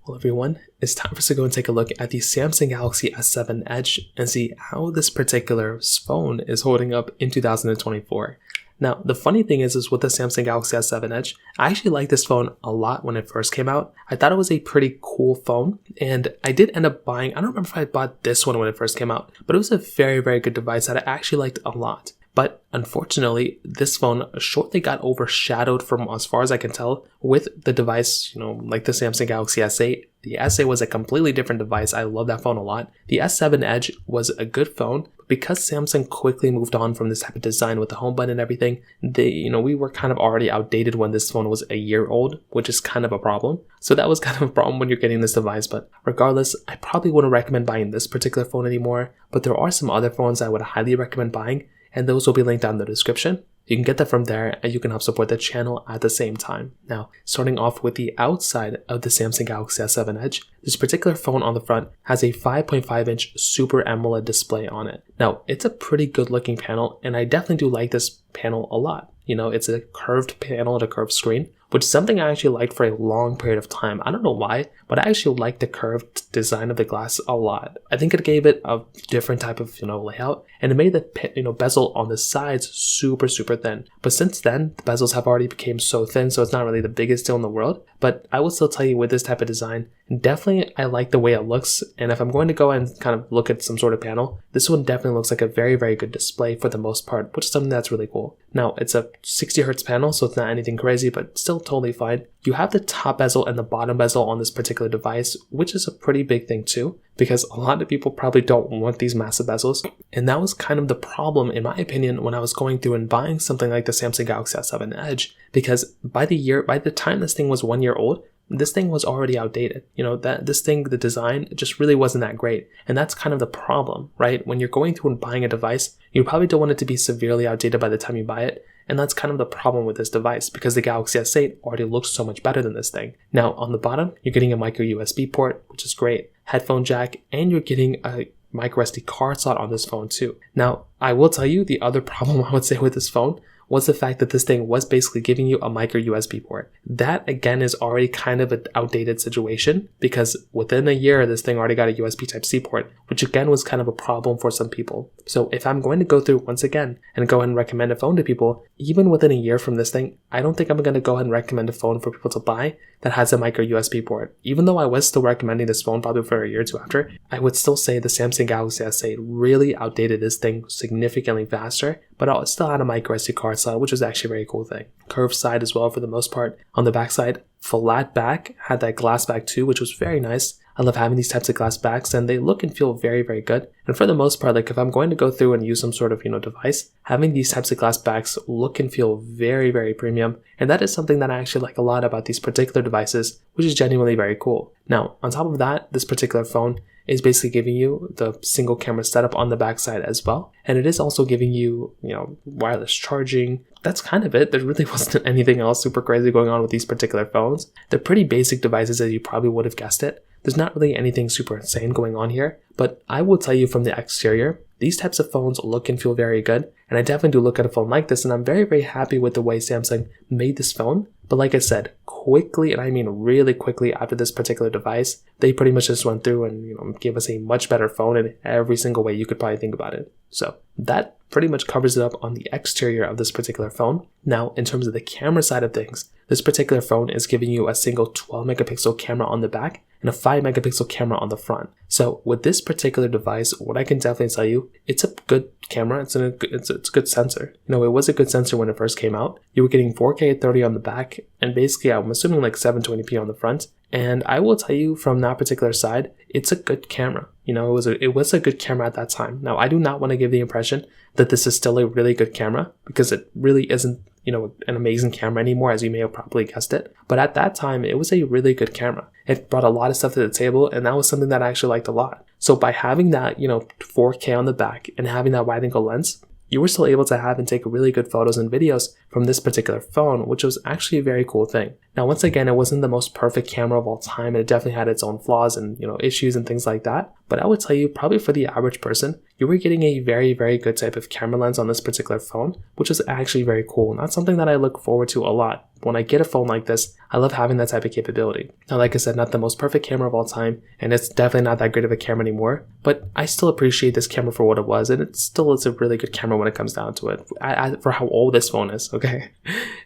Well, everyone, it's time for us to go and take a look at the Samsung Galaxy S7 Edge and see how this particular phone is holding up in 2024. Now, the funny thing is with the Samsung Galaxy S7 Edge, I actually liked this phone a lot when it first came out. I thought it was a pretty cool phone, and I did end up buying, I don't remember if I bought this one when it first came out, but it was a very, very good device that I actually liked a lot. But unfortunately, this phone shortly got overshadowed from, as far as I can tell, with the device, like the Samsung Galaxy S8. The S8 was a completely different device. I love that phone a lot. The S7 Edge was a good phone, but because Samsung quickly moved on from this type of design with the home button and everything, we were kind of already outdated when this phone was a year old, which is kind of a problem. So that was kind of a problem when you're getting this device, but regardless, I probably wouldn't recommend buying this particular phone anymore, but there are some other phones I would highly recommend buying, and those will be linked down in the description. You can get that from there, and you can help support the channel at the same time. Now, starting off with the outside of the Samsung Galaxy S7 Edge, this particular phone on the front has a 5.5-inch Super AMOLED display on it. Now, it's a pretty good looking panel, and I definitely do like this panel a lot. It's a curved panel and a curved screen, which is something I actually liked for a long period of time. I don't know why, but I actually liked the curved design of the glass a lot. I think it gave it a different type of, layout, and it made the, bezel on the sides super, super thin. But since then, the bezels have already become so thin, so it's not really the biggest deal in the world. But I will still tell you, with this type of design, definitely I like the way it looks. And if I'm going to go and kind of look at some sort of panel, this one definitely looks like a very, very good display for the most part, which is something that's really cool. Now, it's a 60 Hz panel, so it's not anything crazy, but still totally fine. You have the top bezel and the bottom bezel on this particular device, which is a pretty big thing too, because a lot of people probably don't want these massive bezels. And that was kind of the problem, in my opinion, when I was going through and buying something like the Samsung Galaxy S7 Edge, because by the time this thing was 1 year old, this thing was already outdated. The design just really wasn't that great. And that's kind of the problem, right? When you're going through and buying a device, you probably don't want it to be severely outdated by the time you buy it. And that's kind of the problem with this device, because the Galaxy S8 already looks so much better than this thing. Now, on the bottom, you're getting a micro USB port, which is great, headphone jack, and you're getting a micro SD card slot on this phone too. Now, I will tell you, the other problem I would say with this phone was the fact that this thing was basically giving you a micro USB port. That, again, is already kind of an outdated situation, because within a year, this thing already got a USB Type-C port, which again was kind of a problem for some people. So if I'm going to go through once again and go ahead and recommend a phone to people, even within a year from this thing, I don't think I'm going to go ahead and recommend a phone for people to buy that has a micro USB port. Even though I was still recommending this phone probably for a year or two after, I would still say the Samsung Galaxy S8 really outdated this thing significantly faster, but it still had a micro SD card slot, which was actually a very cool thing. Curved side as well for the most part. On the back side, flat back, had that glass back too, which was very nice. I love having these types of glass backs, and they look and feel very, very good. And for the most part, if I'm going to go through and use some sort of, device, having these types of glass backs look and feel very, very premium. And that is something that I actually like a lot about these particular devices, which is genuinely very cool. Now, on top of that, this particular phone is basically giving you the single camera setup on the backside as well. And it is also giving you, wireless charging. That's kind of it. There really wasn't anything else super crazy going on with these particular phones. They're pretty basic devices, as you probably would have guessed it. There's not really anything super insane going on here, but I will tell you from the exterior, these types of phones look and feel very good. And I definitely do look at a phone like this, and I'm very, very happy with the way Samsung made this phone. But like I said, quickly, and I mean really quickly after this particular device, they pretty much just went through and gave us a much better phone in every single way you could probably think about it. So that pretty much covers it up on the exterior of this particular phone. Now, in terms of the camera side of things, this particular phone is giving you a single 12 megapixel camera on the back and a 5 megapixel camera on the front. So with this particular device, what I can definitely tell you, it's a good camera. It's a good sensor. It was a good sensor when it first came out. You were getting 4K at 30 on the back, and basically I'm assuming like 720p on the front. And I will tell you, from that particular side, it's a good camera. It was a good camera at that time. Now, I do not want to give the impression that this is still a really good camera, because it really isn't, an amazing camera anymore, as you may have probably guessed it. But at that time, it was a really good camera. It brought a lot of stuff to the table, and that was something that I actually liked a lot. So by having that, 4K on the back and having that wide angle lens, you were still able to have and take really good photos and videos from this particular phone, which was actually a very cool thing. Now, once again, it wasn't the most perfect camera of all time, and it definitely had its own flaws and, issues and things like that. But I would tell you, probably for the average person, you were getting a very, very good type of camera lens on this particular phone, which is actually very cool. And that's something that I look forward to a lot. When I get a phone like this, I love having that type of capability. Now, like I said, not the most perfect camera of all time, and it's definitely not that great of a camera anymore, but I still appreciate this camera for what it was, and it still is a really good camera when it comes down to it, for how old this phone is, okay?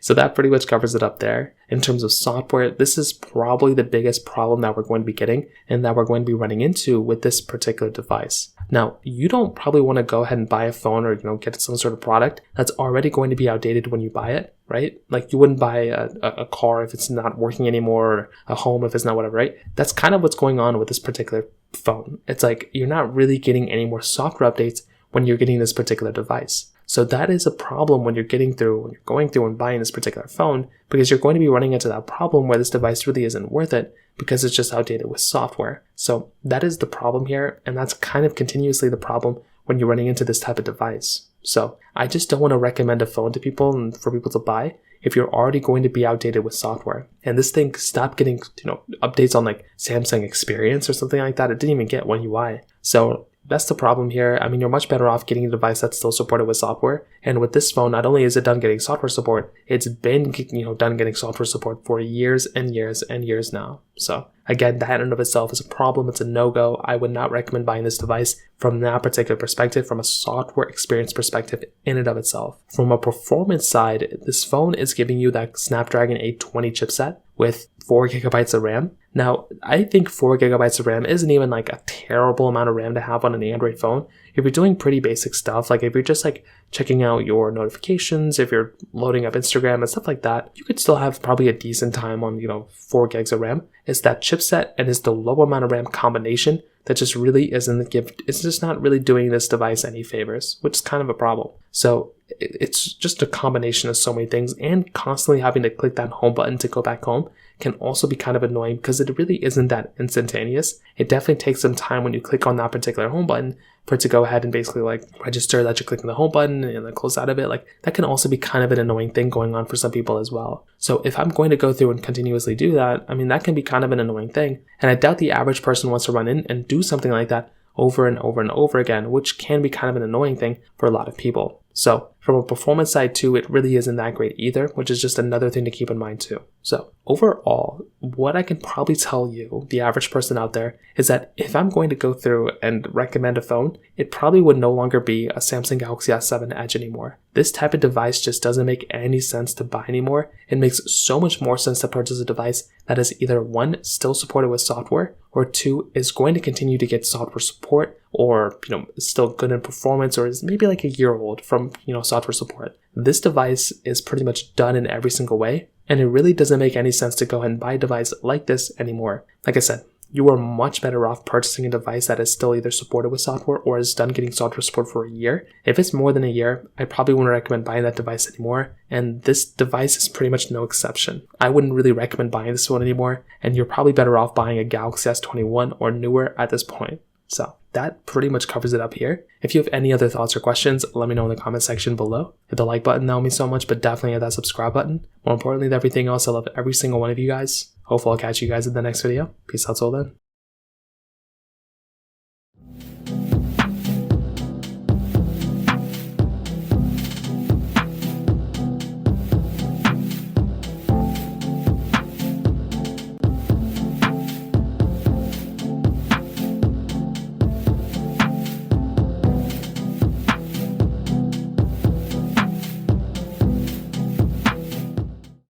So that pretty much covers it up there. In terms of software, this is probably the biggest problem that we're going to be getting and that we're going to be running into with this particular device. Now, you don't probably want to go ahead and buy a phone or get some sort of product that's already going to be outdated when you buy it, right? Like you wouldn't buy a car if it's not working anymore, or a home if it's not whatever, right? That's kind of what's going on with this particular phone. It's like you're not really getting any more software updates when you're getting this particular device. So that is a problem when you're going through and buying this particular phone, because you're going to be running into that problem where this device really isn't worth it because it's just outdated with software. So that is the problem here, and that's kind of continuously the problem when you're running into this type of device. So I just don't want to recommend a phone to people and for people to buy if you're already going to be outdated with software. And this thing stopped getting, updates on like Samsung Experience or something like that. It didn't even get One UI. So that's the problem here. I mean, you're much better off getting a device that's still supported with software. And with this phone, not only is it done getting software support, it's been, done getting software support for years and years and years now. So again, that in and of itself is a problem. It's a no-go. I would not recommend buying this device from that particular perspective, from a software experience perspective in and of itself. From a performance side, this phone is giving you that Snapdragon 820 chipset with 4 gigabytes of RAM. Now, I think 4 gigabytes of RAM isn't even like a terrible amount of RAM to have on an Android phone. If you're doing pretty basic stuff, like if you're just like checking out your notifications, if you're loading up Instagram and stuff like that, you could still have probably a decent time on, 4 gigs of RAM. It's that chipset and it's the low amount of RAM combination that just really it's just not really doing this device any favors, which is kind of a problem. So it's just a combination of so many things, and constantly having to click that home button to go back home can also be kind of annoying because it really isn't that instantaneous. It definitely takes some time when you click on that particular home button for it to go ahead and basically like register that you're clicking the home button and then close out of it. Like that can also be kind of an annoying thing going on for some people as well. So if I'm going to go through and continuously do that, I mean, that can be kind of an annoying thing. And I doubt the average person wants to run in and do something like that over and over and over again, which can be kind of an annoying thing for a lot of people. So from a performance side too, it really isn't that great either, which is just another thing to keep in mind too. So overall, what I can probably tell you, the average person out there, is that if I'm going to go through and recommend a phone, it probably would no longer be a Samsung Galaxy S7 Edge anymore. This type of device just doesn't make any sense to buy anymore. It makes so much more sense to purchase a device that is either one, still supported with software, or two, is going to continue to get software support, or still good in performance, or is maybe like a year old from software support. This device is pretty much done in every single way, and it really doesn't make any sense to go ahead and buy a device like this anymore. Like I said, you are much better off purchasing a device that is still either supported with software or is done getting software support for a year. If it's more than a year, I probably wouldn't recommend buying that device anymore, and this device is pretty much no exception. I wouldn't really recommend buying this one anymore, and you're probably better off buying a Galaxy S21 or newer at this point. So that pretty much covers it up here. If you have any other thoughts or questions, let me know in the comment section below. Hit the like button, that would mean so much, but definitely hit that subscribe button. More importantly than everything else, I love every single one of you guys. Hopefully I'll catch you guys in the next video. Peace out till then.